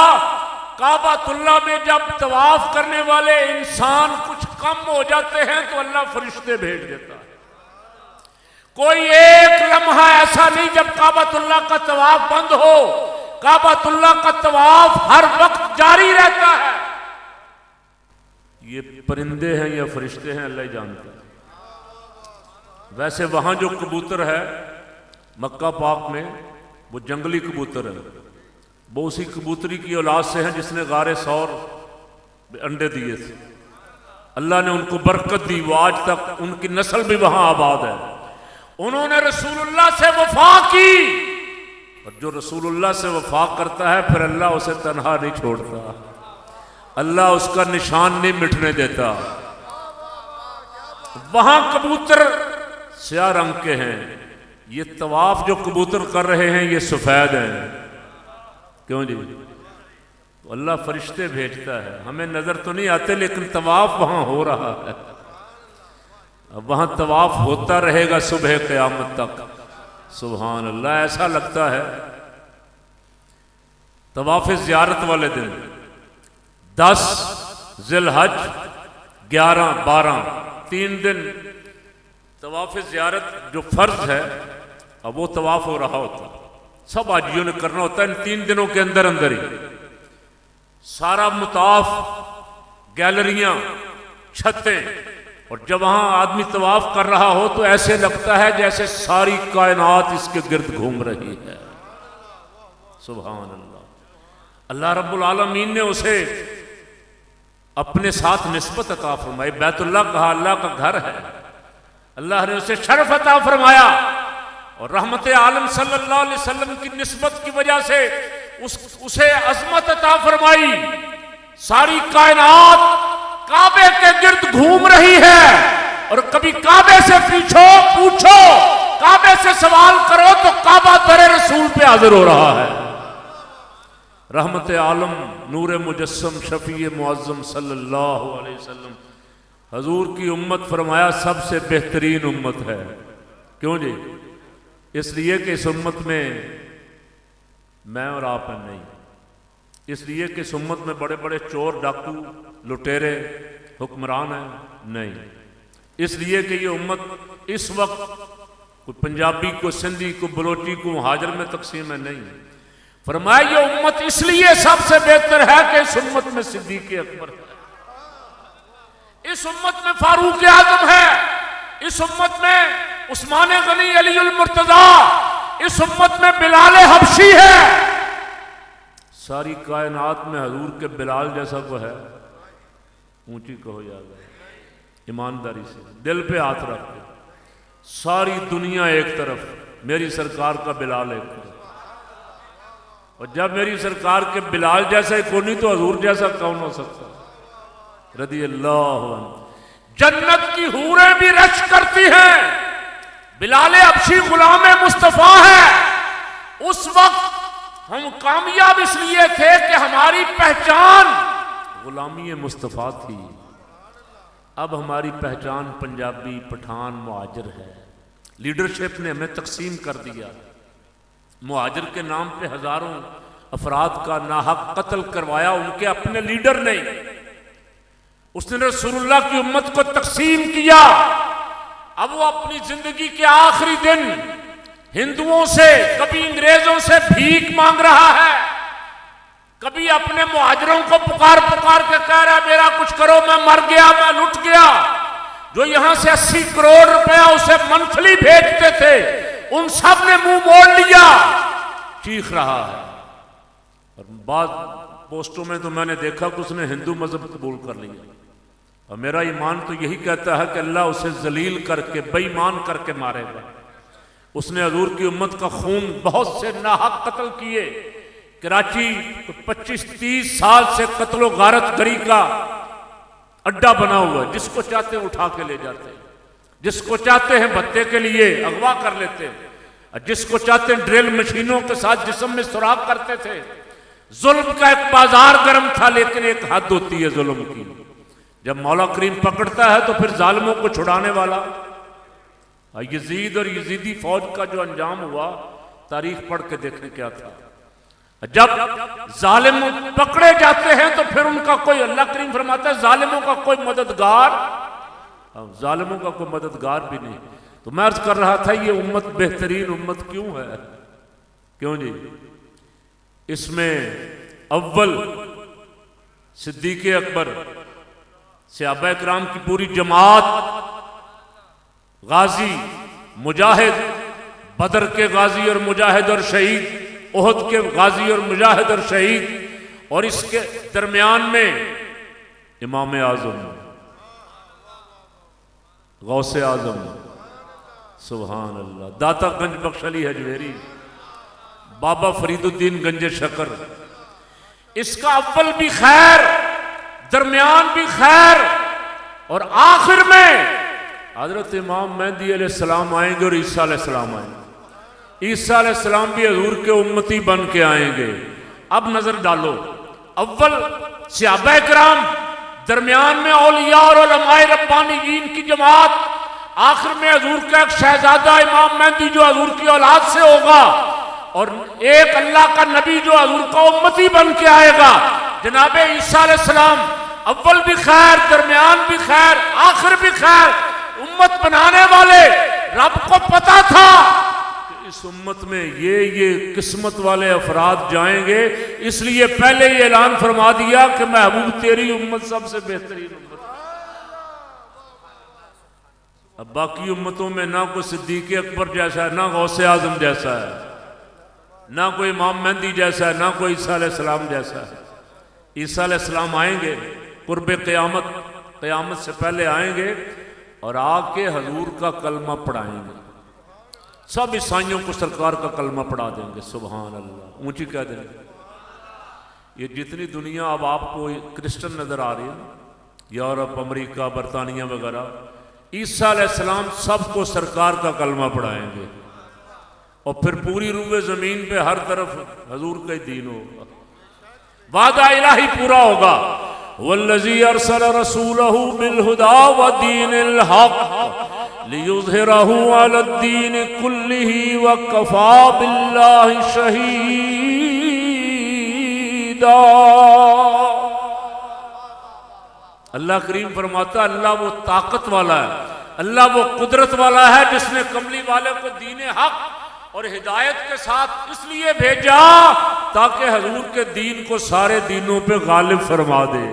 کعبۃ اللہ میں جب طواف کرنے والے انسان کچھ کم ہو جاتے ہیں تو اللہ فرشتے بھیج دیتا ہے. کوئی ایک لمحہ ایسا نہیں جب کعبۃ اللہ کا طواف بند ہو. کعبۃ اللہ کا طواف ہر وقت جاری رہتا ہے. یہ پرندے ہیں یا فرشتے ہیں اللہ ہی جانتا ہے. ویسے وہاں جو کبوتر ہے مکہ پاک میں، وہ جنگلی کبوتر ہے. وہ اسی کبوتری کی اولاد سے ہیں جس نے غار ثور انڈے دیے تھے. اللہ نے ان کو برکت دی، وہ آج تک ان کی نسل بھی وہاں آباد ہے. انہوں نے رسول اللہ سے وفا کی، اور جو رسول اللہ سے وفا کرتا ہے پھر اللہ اسے تنہا نہیں چھوڑتا، اللہ اس کا نشان نہیں مٹنے دیتا. وہاں کبوتر سیاہ رنگ کے ہیں، یہ طواف جو کبوتر کر رہے ہیں یہ سفید ہیں. کیوں جی؟ تو اللہ فرشتے بھیجتا ہے، ہمیں نظر تو نہیں آتے لیکن طواف وہاں ہو رہا ہے. اب وہاں طواف ہوتا رہے گا صبح قیامت تک. سبحان اللہ. ایسا لگتا ہے طواف زیارت والے دن 10 ذی الحج 11 12 3 دن طواف زیارت جو فرض ہے اب وہ طواف ہو رہا ہوتا ہے. سب حاجیوں نے کرنا ہوتا ہے ان 3 دنوں کے اندر اندر ہی. سارا مطاف، گیلریاں، چھتیں، اور جب وہاں آدمی طواف کر رہا ہو تو ایسے لگتا ہے جیسے ساری کائنات اس کے گرد گھوم رہی ہے. سبحان اللہ. اللہ رب العالمین نے اسے اپنے ساتھ نسبت عطا فرمائی. بیت اللہ کہا اللہ کا گھر ہے. اللہ نے اسے شرف عطا فرمایا، اور رحمت عالم صلی اللہ علیہ وسلم کی نسبت کی وجہ سے اسے عظمت عطا فرمائی. ساری کائنات کعبے کے گرد گھوم رہی ہے اور کبھی کعبے سے پوچھو، کعبے سے سوال کرو تو کعبہ در رسول پہ حاضر ہو رہا ہے۔ رحمت عالم، نور مجسم، شفیع معظم صلی اللہ علیہ وسلم، حضور کی امت فرمایا سب سے بہترین امت ہے۔ کیوں جی؟ اس لیے کہ اس امت میں میں اور آپ ہیں نہیں، اس لیے کہ اس امت میں بڑے بڑے چور، ڈاکو، لٹیرے، حکمران ہیں نہیں، اس لیے کہ یہ امت اس وقت کوئی پنجابی، کوئی سندھی، کوئی بلوچی، کوئی مہاجر میں تقسیم ہے نہیں۔ فرمایا یہ امت اس لیے سب سے بہتر ہے کہ اس امت میں صدیق اکبر ہے، اس امت میں فاروق اعظم ہے، اس امت میں عثمان غنی علی المرتضی، اس امت میں بلال حبشی ہے۔ ساری کائنات میں حضور کے بلال جیسا کوئی ہے؟ اونچی کہو یاد ہے، ایمانداری سے دل پہ ہاتھ رکھ کے، ساری دنیا ایک طرف، میری سرکار کا بلال ایک طرف، اور جب میری سرکار کے بلال جیسا ہی کوئی نہیں تو حضور جیسا کون ہو سکتا؟ رضی اللہ عنہ۔ جنت کی حوریں بھی رش کرتی ہیں، بلال حبشی غلام مصطفیٰ ہے۔ اس وقت ہم کامیاب اس لیے تھے کہ ہماری پہچان غلامی مصطفیٰ تھی، اب ہماری پہچان پنجابی، پٹھان، مہاجر ہے۔ لیڈرشپ نے ہمیں تقسیم کر دیا، مہاجر کے نام پہ ہزاروں افراد کا ناحق قتل کروایا ان کے اپنے لیڈر نے، اس نے رسول اللہ کی امت کو تقسیم کیا۔ اب وہ اپنی زندگی کے آخری دن ہندوؤں سے، کبھی انگریزوں سے بھیک مانگ رہا ہے، کبھی اپنے مہاجروں کو پکار کے کہہ رہا ہے میرا کچھ کرو، میں مر گیا، میں لٹ گیا۔ جو یہاں سے 80 کروڑ روپیہ اسے منتھلی بھیجتے تھے ان سب نے منہ موڑ لیا، چیخ رہا ہے۔ اور بعض پوسٹوں میں تو میں نے دیکھا کہ اس نے ہندو مذہب قبول کر لیا، اور میرا ایمان تو یہی کہتا ہے کہ اللہ اسے ذلیل کر کے، بے ایمان کر کے مارے گا۔ اس نے حضور کی امت کا خون بہت سے ناحق قتل کیے۔ کراچی 25-30 سال سے قتل و غارت گری کا اڈا بنا ہوا ہے، جس کو چاہتے ہیں اٹھا کے لے جاتے ہیں، جس کو چاہتے ہیں بھتے کے لیے اغوا کر لیتے ہیں، جس کو چاہتے ہیں ڈرل مشینوں کے ساتھ جسم میں سوراخ کرتے تھے۔ ظلم کا ایک بازار گرم تھا، لیکن ایک حد ہوتی ہے ظلم کی۔ جب مولا کریم پکڑتا ہے تو پھر ظالموں کو چھڑانے والا۔ یزید اور یزیدی فوج کا جو انجام ہوا تاریخ پڑھ کے دیکھیں کیا تھا۔ جب ظالم پکڑے جاتے ہیں تو پھر ان کا کوئی، اللہ کریم فرماتا ہے ظالموں کا کوئی مددگار، ظالموں کا کوئی مددگار بھی نہیں۔ تو میں عرض کر رہا تھا یہ امت بہترین امت کیوں ہے؟ کیوں جی؟ اس میں اول صدیق اکبر، صحابہ اکرام کی پوری جماعت، غازی، مجاہد، بدر کے غازی اور مجاہد اور شہید، احد کے غازی اور مجاہد اور شہید، اور اس کے درمیان میں امام اعظم، غوث اعظم، سبحان اللہ، داتا گنج بخش علی حجویری، بابا فرید الدین گنج شکر۔ اس کا اول بھی خیر، درمیان بھی خیر، اور آخر میں حضرت امام مہدی علیہ السلام آئیں گے اور عیسیٰ علیہ السلام آئیں گے۔ عیسیٰ علیہ السلام بھی حضور کے امتی بن کے آئیں گے۔ اب نظر ڈالو، اول صحابہ اکرام، درمیان میں اولیاء اور علماء ربانیین کی جماعت، آخر میں حضور کا ایک شہزادہ امام مہدی جو حضور کی اولاد سے ہوگا، اور ایک اللہ کا نبی جو حضور کا امتی بن کے آئے گا، جناب عیسیٰ علیہ السلام۔ اول بھی خیر، درمیان بھی خیر، آخر بھی خیر۔ امت بنانے والے رب کو پتا تھا کہ اس امت میں یہ قسمت والے افراد جائیں گے، اس لیے پہلے یہ اعلان فرما دیا کہ محبوب تیری امت سب سے بہترین امت۔ اب باقی امتوں میں نہ کوئی صدیق اکبر جیسا ہے، نہ غوث اعظم جیسا ہے، نہ کوئی امام مہدی جیسا ہے، نہ کوئی عیسیٰ علیہ السلام جیسا ہے۔ عیسیٰ علیہ السلام آئیں گے قرب قیامت، قیامت سے پہلے آئیں گے اور آ کے حضور کا کلمہ پڑھائیں گے، سب عیسائیوں کو سرکار کا کلمہ پڑھا دیں گے۔ سبحان اللہ، اونچی کہہ دیں گے۔ یہ جتنی دنیا اب آپ کو کرسچن نظر آ رہی ہے، یورپ، امریکہ، برطانیہ وغیرہ، عیسیٰ علیہ السلام سب کو سرکار کا کلمہ پڑھائیں گے، اور پھر پوری روئے زمین پہ ہر طرف حضور کا ہی دین ہوگا، وعدہ الہی پورا ہوگا۔ والذی ارسل رسولہ بالہدی ودین الحق لیظہرہ علی الدین کلہ وکفی باللہ شہیدا۔ اللہ کریم فرماتا ہے اللہ وہ طاقت والا ہے، اللہ وہ قدرت والا ہے جس نے کملی والے کو دین حق اور ہدایت کے ساتھ اس لیے بھیجا تاکہ حضور کے دین کو سارے دینوں پہ غالب فرما دے۔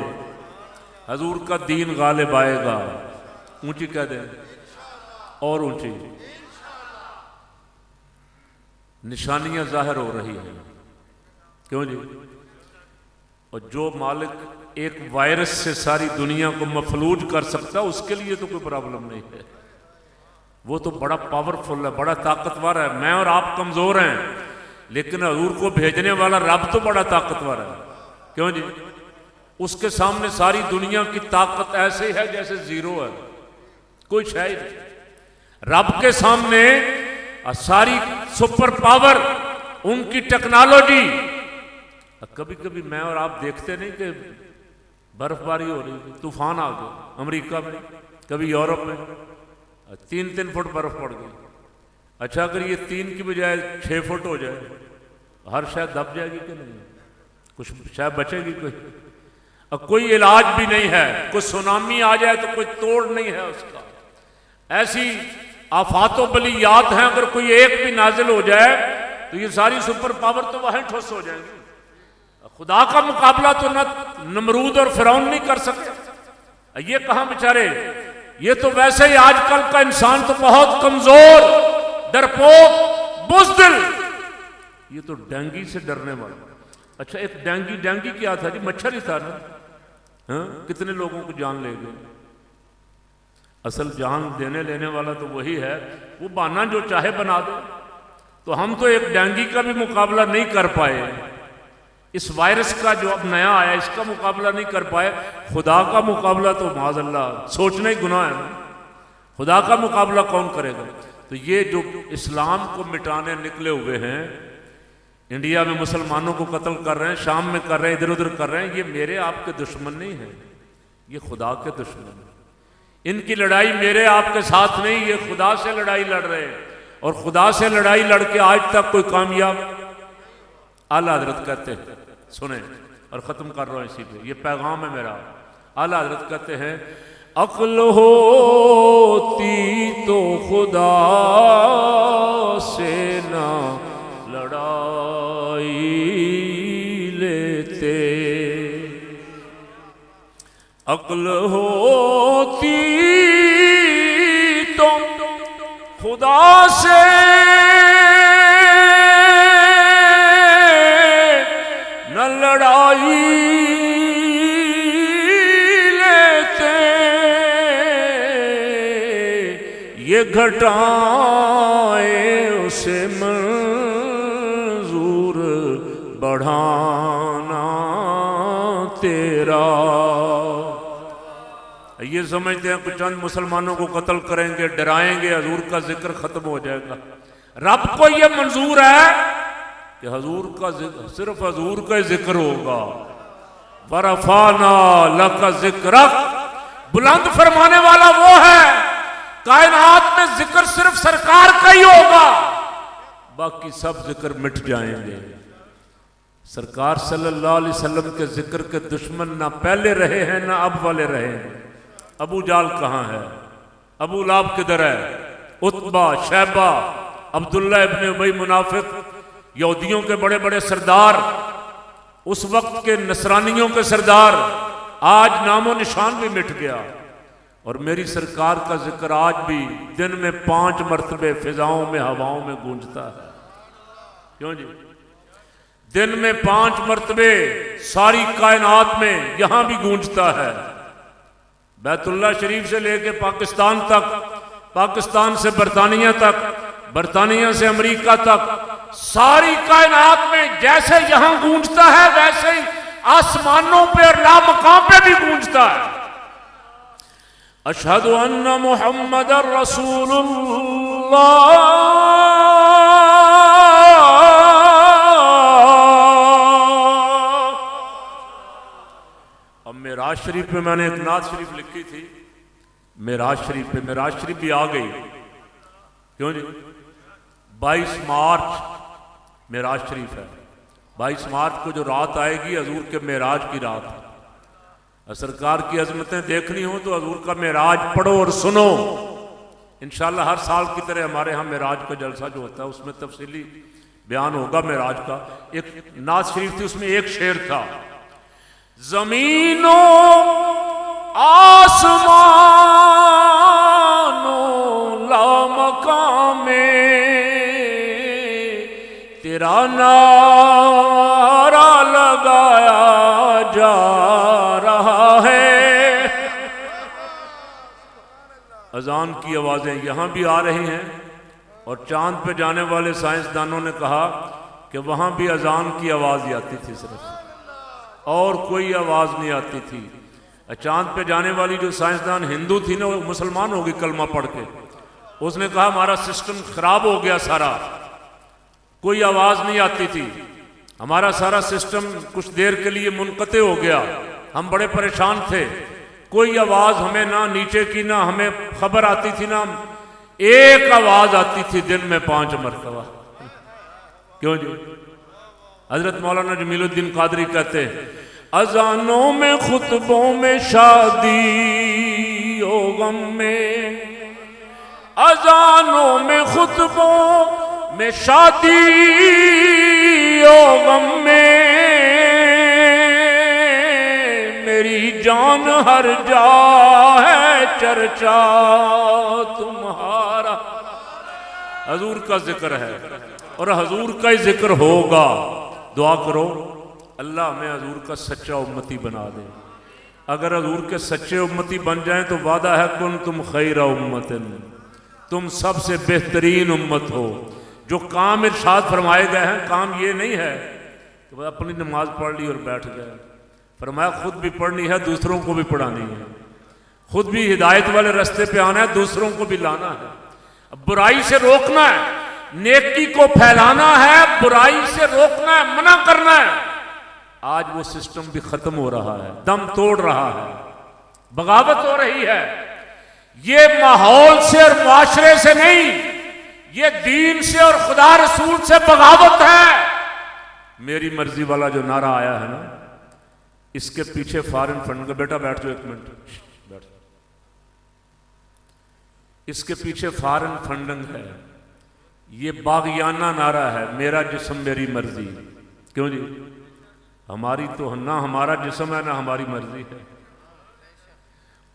حضور کا دین غالب آئے گا، اونچی کہہ دیں اور اونچی، نشانیاں ظاہر ہو رہی ہیں، کیوں جی؟ اور جو مالک ایک وائرس سے ساری دنیا کو مفلوج کر سکتا اس کے لیے تو کوئی پرابلم نہیں ہے، وہ تو بڑا پاورفل ہے، بڑا طاقتور ہے۔ میں اور آپ کمزور ہیں، لیکن حضور کو بھیجنے والا رب تو بڑا طاقتور ہے، کیوں جی؟ اس کے سامنے ساری دنیا کی طاقت ایسے ہی ہے جیسے زیرو ہے، کوئی شے ہی نہیں۔ رب کے سامنے ساری سپر پاور، ان کی ٹیکنالوجی، کبھی کبھی میں اور آپ دیکھتے نہیں کہ برف باری ہو رہی ہے، طوفان آ گیا امریکہ میں، کبھی یورپ میں 3 فٹ برف پڑ گئی۔ اچھا اگر یہ 3 کی بجائے 6 فٹ ہو جائے، ہر شاید دب جائے گی کہ نہیں؟ کچھ شاید بچے گی کوئی؟ اور کوئی علاج بھی نہیں ہے، کوئی سونامی آ جائے تو کوئی توڑ نہیں ہے اس کا۔ ایسی آفات و بلیات ہیں، اگر کوئی ایک بھی نازل ہو جائے تو یہ ساری سپر پاور تو وہیں ٹھوس ہو جائیں گی۔ خدا کا مقابلہ تو نہ نمرود اور فرعون نہیں کر سکتے، یہ کہاں بیچارے، یہ تو ویسے ہی آج کل کا انسان تو بہت کمزور، ڈرپوک، بزدل، یہ تو ڈینگی سے ڈرنے والا۔ اچھا ایک ڈینگی کیا تھا جی؟ مچھر ہی تھا نا، ہاں کتنے لوگوں کو جان لے گئے۔ اصل جان دینے لینے والا تو وہی ہے، وہ بہانہ جو چاہے بنا دے۔ تو ہم تو ایک ڈینگی کا بھی مقابلہ نہیں کر پائے، اس وائرس کا جو اب نیا آیا اس کا مقابلہ نہیں کر پائے، خدا کا مقابلہ تو معاذ اللہ سوچنا ہی گناہ ہے نا، خدا کا مقابلہ کون کرے گا؟ تو یہ جو اسلام کو مٹانے نکلے ہوئے ہیں، انڈیا میں مسلمانوں کو قتل کر رہے ہیں، شام میں کر رہے ہیں، ادھر ادھر کر رہے ہیں، یہ میرے آپ کے دشمن نہیں ہیں، یہ خدا کے دشمن ہیں۔ ان کی لڑائی میرے آپ کے ساتھ نہیں، یہ خدا سے لڑائی لڑ رہے ہیں، اور خدا سے لڑائی لڑ کے آج تک کوئی کامیاب۔ اعلیٰ حضرت کہتے ہیں، سنیں اور ختم کر رہا ہوں اسی پہ، یہ پیغام ہے میرا۔ اعلیٰ حضرت کہتے ہیں عقل ہوتی تو خدا سے نہ لڑائی لیتے، عقل ہوتی تو خدا سے نہ لڑائی لیتے، یہ گھٹائیں اسے منظور بڑھانا تیرا۔ یہ سمجھتے ہیں کچھ چند مسلمانوں کو قتل کریں گے، ڈرائیں گے، حضور کا ذکر ختم ہو جائے گا۔ رب کو یہ منظور ہے کہ حضور کا ذکر، صرف حضور کا ذکر ہوگا۔ وَرَفَعْنَا لَكَ ذِكْرَكَ، بلند فرمانے والا وہ ہے، کائنات میں ذکر صرف سرکار کا ہی ہوگا، باقی سب ذکر مٹ جائیں گے۔ سرکار صلی اللہ علیہ وسلم کے ذکر کے دشمن نہ پہلے رہے ہیں نہ اب والے رہے ہیں۔ ابو جال کہاں ہے؟ ابو لہب کدھر ہے؟ عتبہ، شیبہ، عبداللہ ابن ابی منافق، یہودیوں کے بڑے بڑے سردار، اس وقت کے نصرانیوں کے سردار، آج نام و نشان بھی مٹ گیا۔ اور میری سرکار کا ذکر آج بھی دن میں 5 مرتبے فضاؤں میں، ہواؤں میں گونجتا ہے، کیوں جی؟ دن میں 5 مرتبے ساری کائنات میں یہاں بھی گونجتا ہے، بیت اللہ شریف سے لے کے پاکستان تک، پاکستان سے برطانیہ تک، برطانیہ سے امریکہ تک، ساری کائنات میں جیسے یہاں گونجتا ہے ویسے ہی آسمانوں پہ اور لامقام پہ بھی گونجتا ہے۔ اشہد ان محمد رسول اللہ. اب معراج شریف پہ میں نے ایک نعت شریف لکھی تھی، معراج شریف پہ، معراج شریف بھی آ گئی. کیوں جی؟ 22 مارچ معراج شریف ہے. 22 مارچ کو جو رات آئے گی حضور کے معراج کی رات ہے. سرکار کی عظمتیں دیکھنی ہوں تو حضور کا معراج پڑھو اور سنو. انشاءاللہ ہر سال کی طرح ہمارے ہاں معراج کا جلسہ جو ہوتا ہے اس میں تفصیلی بیان ہوگا معراج کا. ایک نعت شریف تھی، اس میں ایک شعر تھا: زمین و آسمان و لامکان میں تیرا نعرہ لگایا جا رہا ہے. اذان کی آوازیں یہاں بھی آ رہی ہیں، اور چاند پہ جانے والے سائنسدانوں نے کہا کہ وہاں بھی اذان کی آواز ہی آتی تھی، صرف اور کوئی آواز نہیں آتی تھی. چاند پہ جانے والی جو سائنسدان ہندو تھی نا، وہ مسلمان ہو گئی کلمہ پڑھ کے. اس نے کہا ہمارا سسٹم خراب ہو گیا سارا، کوئی آواز نہیں آتی تھی، ہمارا سارا سسٹم کچھ دیر کے لیے منقطع ہو گیا، ہم بڑے پریشان تھے، کوئی آواز ہمیں نہ نیچے کی نہ ہمیں خبر آتی تھی، نہ ایک آواز آتی تھی دن میں 5 مرتبہ. کیوں جی؟ حضرت مولانا جمیل الدین قادری کہتے ہیں اذانوں میں خطبوں میں شادی و غم میں، اذانوں میں خطبوں میں شادی و غم میں میری جان ہر جا ہے چرچا تمہارا. حضور کا ذکر ہے اور حضور کا ہی ذکر ہوگا. دعا کرو اللہ ہمیں حضور کا سچا امتی بنا دے. اگر حضور کے سچے امتی بن جائیں تو وعدہ ہے کن تم خیر امت، تم سب سے بہترین امت ہو. جو کام ارشاد فرمائے گئے ہیں، کام یہ نہیں ہے کہ وہ اپنی نماز پڑھ لی اور بیٹھ گئے. فرمایا خود بھی پڑھنی ہے، دوسروں کو بھی پڑھانی ہے، خود بھی ہدایت والے راستے پہ آنا ہے، دوسروں کو بھی لانا ہے. برائی سے روکنا ہے، نیکی کو پھیلانا ہے، برائی سے روکنا ہے، منع کرنا ہے. آج وہ سسٹم بھی ختم ہو رہا ہے، دم توڑ رہا ہے، بغاوت ہو رہی ہے. یہ ماحول سے اور معاشرے سے نہیں، یہ دین سے اور خدا رسول سے بغاوت ہے. میری مرضی والا جو نعرہ آیا ہے نا، اس کے پیچھے فارن فنڈ کا، بیٹا بیٹھ جاؤ ایک منٹ بیٹھ. اس کے پیچھے فارن فنڈنگ ہے. یہ باغیانہ نعرہ ہے، میرا جسم میری مرضی. کیوں جی؟ ہماری تو نہ ہمارا جسم ہے نہ ہماری مرضی ہے.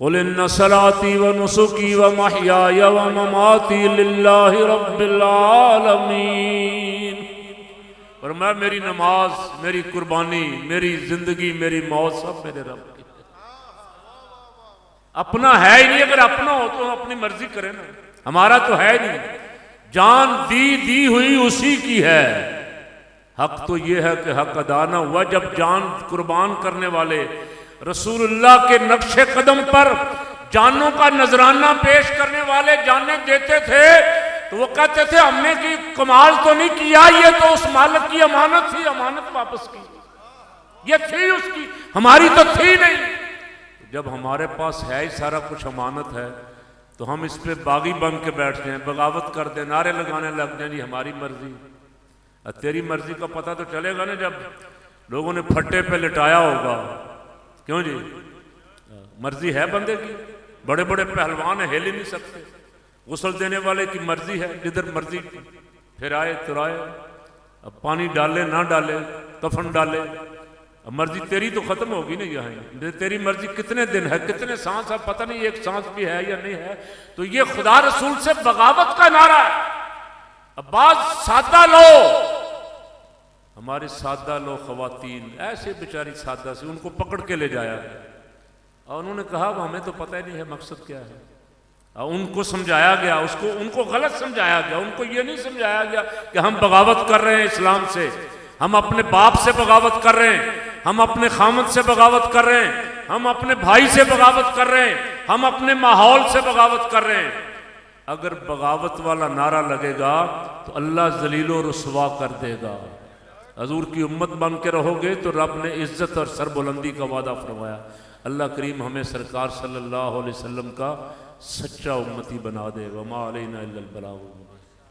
قل ان صلاتی و نسکی و محیای و مماتی للہ رب العالمین. فرمایا میری نماز، میری قربانی، میری زندگی، میری موت سب میرے رب کی. اپنا ہے ہی نہیں. اگر اپنا ہو تو اپنی مرضی کرے نا، ہمارا تو ہے نہیں. جان دی ہوئی اسی کی ہے. حق تو یہ ہے کہ حق ادا نہ ہوا. جب جان قربان کرنے والے رسول اللہ کے نقش قدم پر جانوں کا نذرانہ پیش کرنے والے جانیں دیتے تھے تو وہ کہتے تھے ہم نے کی کمال تو نہیں کیا، یہ تو اس مالک کی امانت تھی، امانت واپس کی، یہ تھی اس کی، ہماری تو تھی نہیں. جب ہمارے پاس ہے ہی سارا کچھ امانت ہے تو ہم اس پہ باغی بن کے بیٹھ جائیں، بغاوت کر دیں، نعرے لگانے لگ جائیں جی ہماری مرضی. تیری مرضی کا پتہ تو چلے گا نا جب لوگوں نے پھٹے پہ لٹایا ہوگا. کیوں جی؟ مرضی ہے بندے کی. بڑے بڑے پہلوان ہیں، ہل ہی نہیں سکتے. غسل دینے والے کی مرضی ہے، جدھر مرضی پھرائے ترائے، اب پانی ڈالے نہ ڈالے، کفن ڈالے. اب مرضی تیری تو ختم ہوگی نا. یہاں تیری مرضی کتنے دن ہے، کتنے سانس ہے، پتہ نہیں ایک سانس بھی ہے یا نہیں ہے. تو یہ خدا رسول سے بغاوت کا نعرہ ہے. اب بعض سادہ لو، ہمارے سادہ لو خواتین ایسے بیچاری سادہ سے، ان کو پکڑ کے لے جایا اور انہوں نے کہا ہمیں تو پتہ ہی نہیں ہے مقصد کیا ہے. اور ان کو سمجھایا گیا، ان کو غلط سمجھایا گیا. ان کو یہ نہیں سمجھایا گیا کہ ہم بغاوت کر رہے ہیں اسلام سے، ہم اپنے باپ سے بغاوت کر رہے ہیں، ہم اپنے خامد سے بغاوت کر رہے ہیں. ہم اپنے بھائی سے بغاوت کر رہے ہیں، ہم اپنے ماحول سے بغاوت کر رہے ہیں۔ اگر بغاوت والا نعرہ لگے گا تو اللہ ذلیل و رسوا کر دے گا۔ حضور کی امت بن کے رہو گے تو رب نے عزت اور سربلندی کا وعدہ فرمایا۔ اللہ کریم ہمیں سرکار صلی اللہ علیہ وسلم کا سچا امتی بنا دے۔ وما علینا الا البلاغ۔